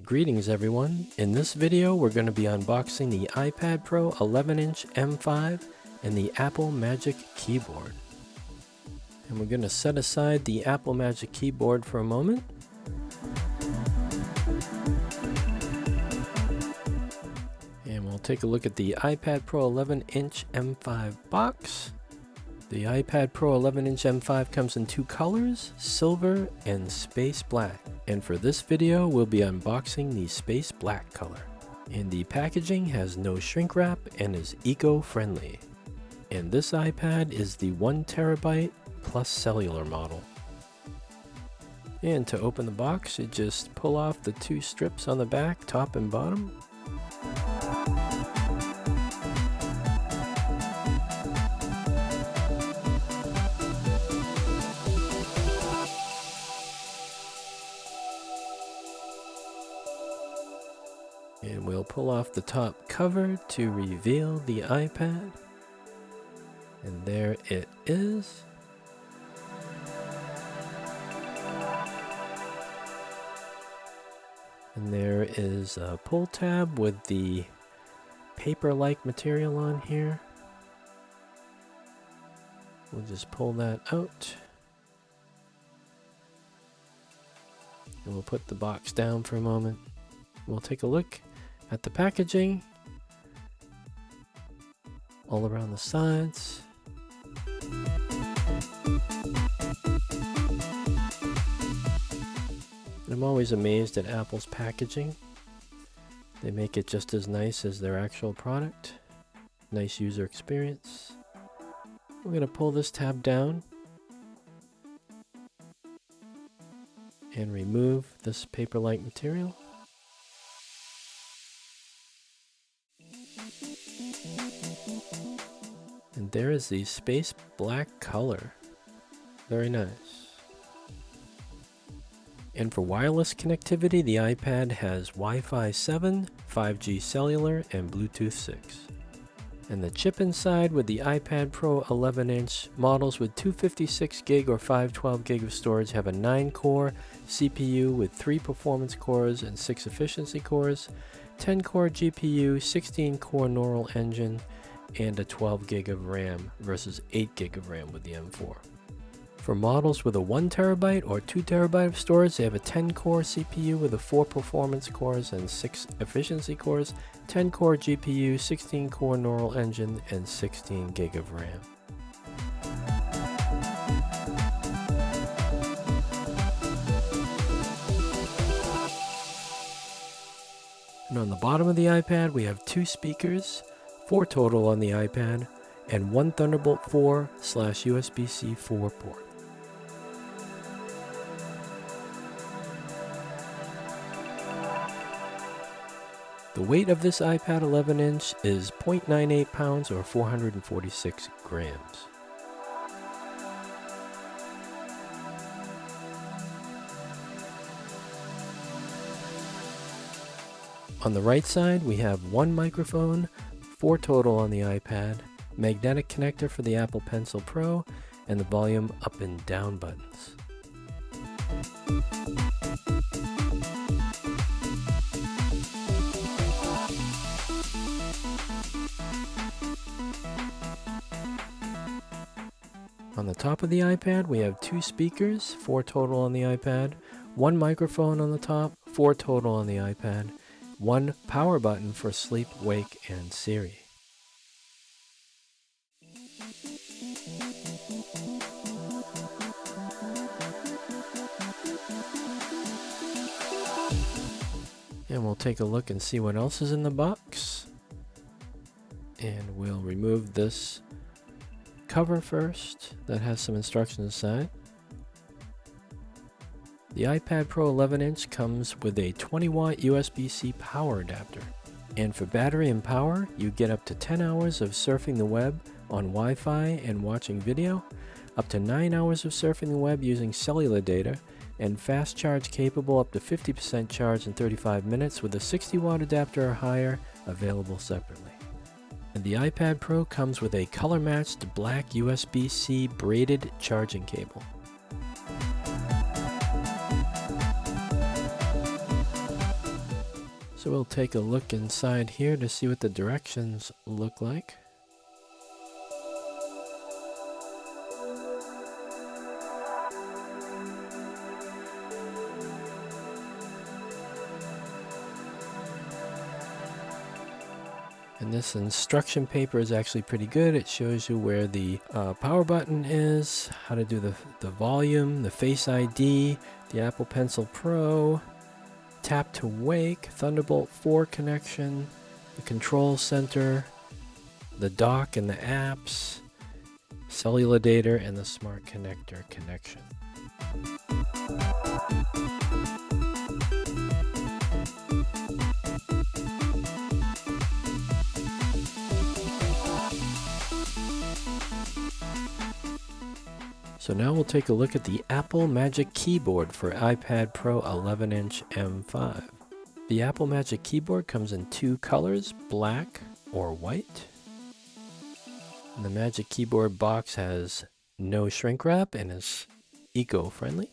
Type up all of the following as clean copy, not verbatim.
Greetings everyone. In this video we're going to be unboxing the iPad Pro 11-inch M5 and the Apple Magic Keyboard. And we're going to set aside the Apple Magic Keyboard for a moment. And we'll take a look at the iPad Pro 11-inch M5 box. The iPad Pro 11-inch M5 comes in two colors, silver and space black. And for this video, we'll be unboxing the space black color. And the packaging has no shrink wrap and is eco-friendly. And this iPad is the 1TB plus cellular model. And to open the box, you just pull off the two strips on the back, top and bottom. And we'll pull off the top cover to reveal the iPad. And there it is. And there is a pull tab with the paper-like material on here. We'll just pull that out. And we'll put the box down for a moment. We'll take a look at the packaging all around the sides. And I'm always amazed at Apple's packaging. They make it just as nice as their actual product. Nice user experience. We're going to pull this tab down and remove this paper-like material. And there is the space black color. Very nice. And for wireless connectivity, the iPad has Wi-Fi 7, 5G cellular, and Bluetooth 6. And the chip inside with the iPad Pro 11-inch models with 256GB or 512GB of storage have a 9-core CPU with 3 performance cores and 6 efficiency cores, 10-core GPU, 16-core neural engine, and a 12GB of RAM versus 8GB of RAM with the M4. For models with a 1TB or 2TB of storage, they have a 10-core CPU with 4 performance cores and 6 efficiency cores, 10-core GPU, 16-core neural engine, and 16GB of RAM. And on the bottom of the iPad, we have 2 speakers, 4 total on the iPad, and 1 Thunderbolt 4/USB-C 4 port. The weight of this iPad 11-inch is 0.98 pounds or 446 grams. On the right side, we have 1 microphone, 4 total on the iPad, magnetic connector for the Apple Pencil Pro, and the volume up and down buttons. On the top of the iPad, we have 2 speakers, 4 total on the iPad, 1 microphone on the top, 4 total on the iPad, 1 power button for sleep, wake, and Siri. And we'll take a look and see what else is in the box. And we'll remove this cover first that has some instructions inside. The iPad Pro 11-inch comes with a 20-watt USB-C power adapter. And for battery and power, you get up to 10 hours of surfing the web on Wi-Fi and watching video, up to 9 hours of surfing the web using cellular data, and fast charge capable up to 50% charge in 35 minutes with a 60-watt adapter or higher available separately. And the iPad Pro comes with a color-matched black USB-C braided charging cable. So we'll take a look inside here to see what the directions look like. And this instruction paper is actually pretty good. It shows you where the power button is, how to do the volume, the Face ID, the Apple Pencil Pro, tap to wake, Thunderbolt 4 connection, the control center, the dock and the apps, cellular data, and the smart connector connection. So now we'll take a look at the Apple Magic Keyboard for iPad Pro 11-inch M5. The Apple Magic Keyboard comes in two colors, black or white. And the Magic Keyboard box has no shrink wrap and is eco-friendly.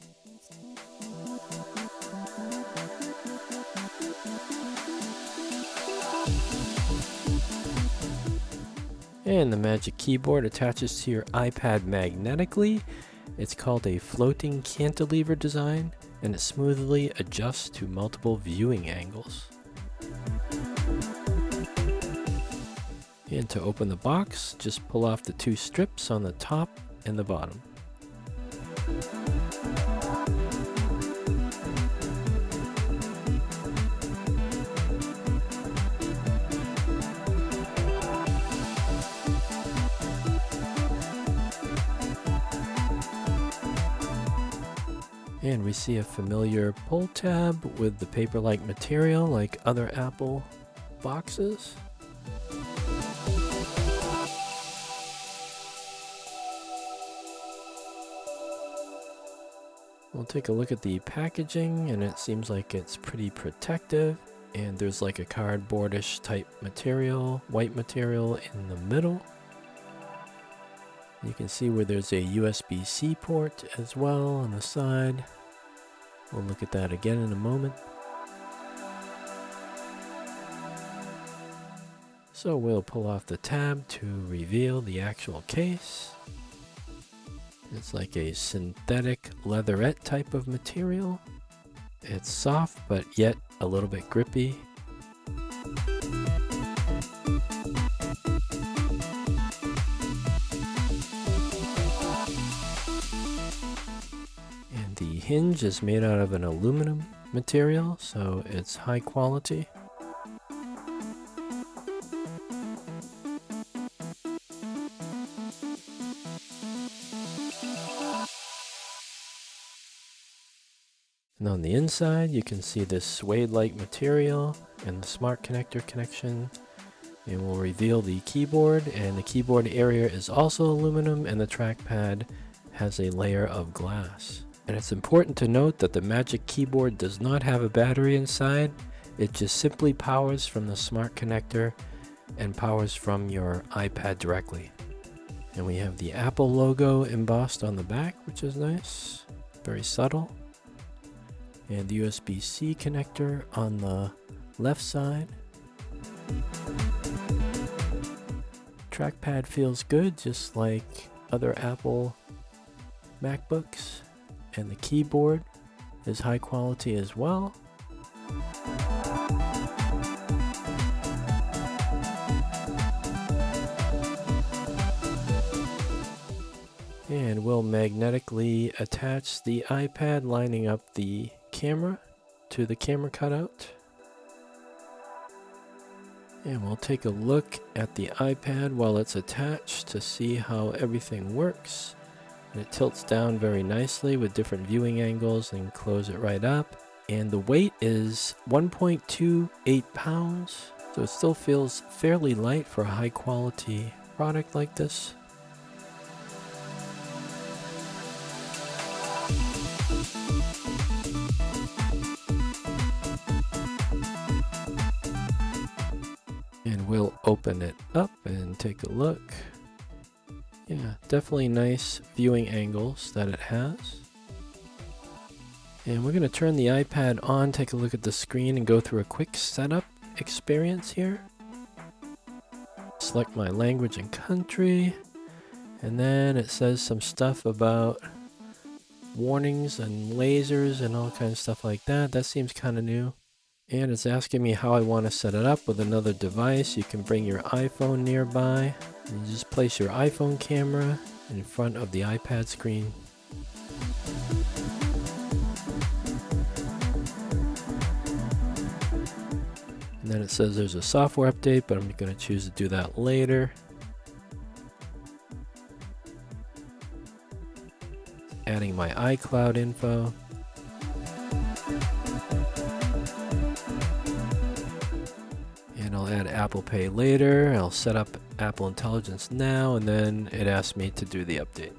And the Magic Keyboard attaches to your iPad magnetically. It's called a floating cantilever design, and it smoothly adjusts to multiple viewing angles. And to open the box, just pull off the two strips on the top and the bottom. And we see a familiar pull tab with the paper-like material like other Apple boxes. We'll take a look at the packaging, and it seems like it's pretty protective. And there's like a cardboardish type material, white material in the middle. You can see where there's a USB-C port as well on the side. We'll look at that again in a moment. So we'll pull off the tab to reveal the actual case. It's like a synthetic leatherette type of material. It's soft, but yet a little bit grippy. And the hinge is made out of an aluminum material, so it's high quality. And on the inside, you can see this suede-like material and the smart connector connection. And we'll reveal the keyboard, and the keyboard area is also aluminum, and the trackpad has a layer of glass. And it's important to note that the Magic Keyboard does not have a battery inside. It just simply powers from the smart connector and powers from your iPad directly. And we have the Apple logo embossed on the back, which is nice, very subtle. And the USB-C connector on the left side. Trackpad feels good, just like other Apple MacBooks. And the keyboard is high quality as well. And we'll magnetically attach the iPad, lining up the camera to the camera cutout. And we'll take a look at the iPad while it's attached to see how everything works. And it tilts down very nicely with different viewing angles, and close it right up. And the weight is 1.28 pounds, so it still feels fairly light for a high quality product like this. And we'll open it up and take a look. Yeah, definitely nice viewing angles that it has. And we're going to turn the iPad on, take a look at the screen, and go through a quick setup experience here. Select my language and country, and then it says some stuff about warnings and lasers and all kinds of stuff like that. That seems kind of new. And it's asking me how I want to set it up with another device. You can bring your iPhone nearby, and you just place your iPhone camera in front of the iPad screen. And then it says there's a software update, but I'm going to choose to do that later. Adding my iCloud info. And I'll add Apple Pay later. I'll set up Apple Intelligence now, and then it asks me to do the update.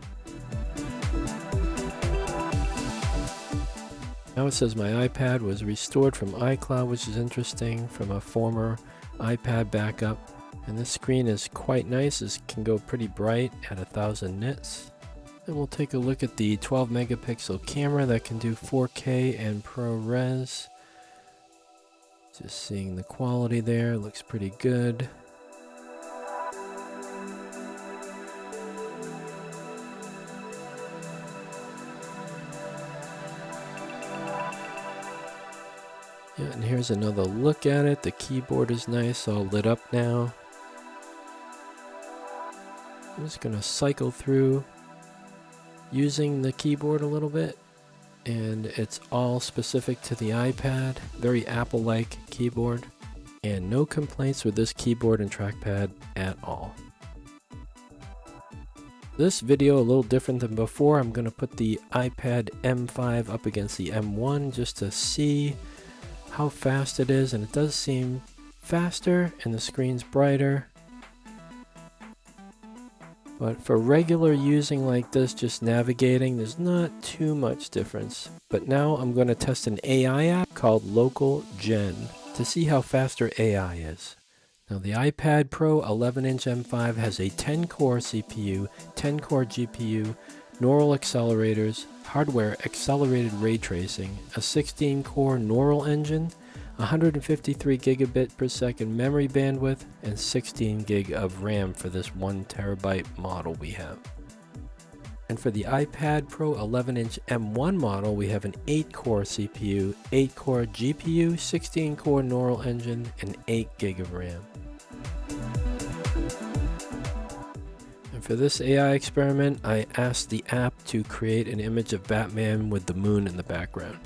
Now it says my iPad was restored from iCloud, which is interesting, from a former iPad backup. And this screen is quite nice. It can go pretty bright at 1000 nits. Then we'll take a look at the 12 megapixel camera that can do 4K and ProRes. Just seeing the quality there, looks pretty good. Yeah, and here's another look at it. The keyboard is nice, all lit up now. I'm just gonna cycle through using the keyboard a little bit, and it's all specific to the iPad. Very Apple-like keyboard, and no complaints with this keyboard and trackpad at all. This video a little different than before. I'm gonna put the iPad M5 up against the M1 just to see how fast it is, and it does seem faster and the screen's brighter. But for regular using like this, just navigating, there's not too much difference. But now I'm going to test an AI app called Local Gen to see how faster AI is. Now the iPad Pro 11-inch M5 has a 10-core CPU, 10-core GPU, neural accelerators, hardware accelerated ray tracing, a 16-core neural engine, 153 gigabit per second memory bandwidth, and 16 gig of RAM for this 1 terabyte model we have. And for the iPad Pro 11-inch M1 model, we have an 8-core CPU, 8-core GPU, 16-core neural engine, and 8 gig of RAM. And for this AI experiment, I asked the app to create an image of Batman with the moon in the background.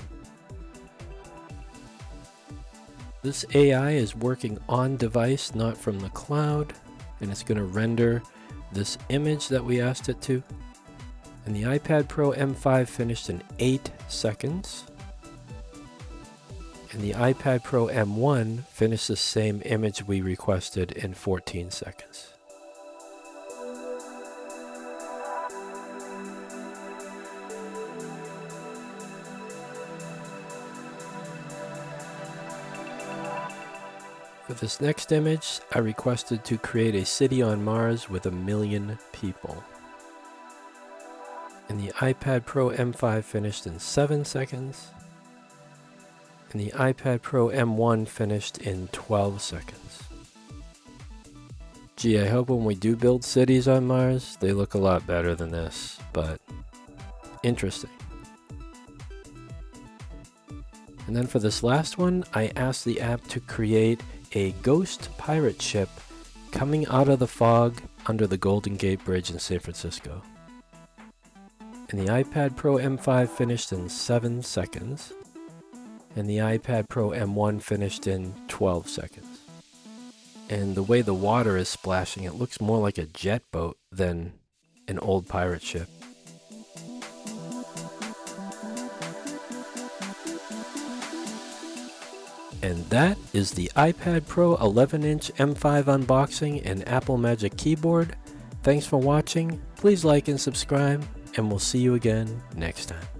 This AI is working on device, not from the cloud, and it's going to render this image that we asked it to. And the iPad Pro M5 finished in 8 seconds. And the iPad Pro M1 finished the same image we requested in 14 seconds. For this next image, I requested to create a city on Mars with 1 million people. And the iPad Pro M5 finished in 7 seconds. And the iPad Pro M1 finished in 12 seconds. Gee, I hope when we do build cities on Mars, they look a lot better than this, but interesting. And then for this last one, I asked the app to create a ghost pirate ship coming out of the fog under the Golden Gate Bridge in San Francisco. And the iPad Pro M5 finished in 7 seconds, and the iPad Pro M1 finished in 12 seconds. And the way the water is splashing, it looks more like a jet boat than an old pirate ship. And that is the iPad Pro 11-inch M5 unboxing and Apple Magic Keyboard. Thanks for watching. Please like and subscribe, and we'll see you again next time.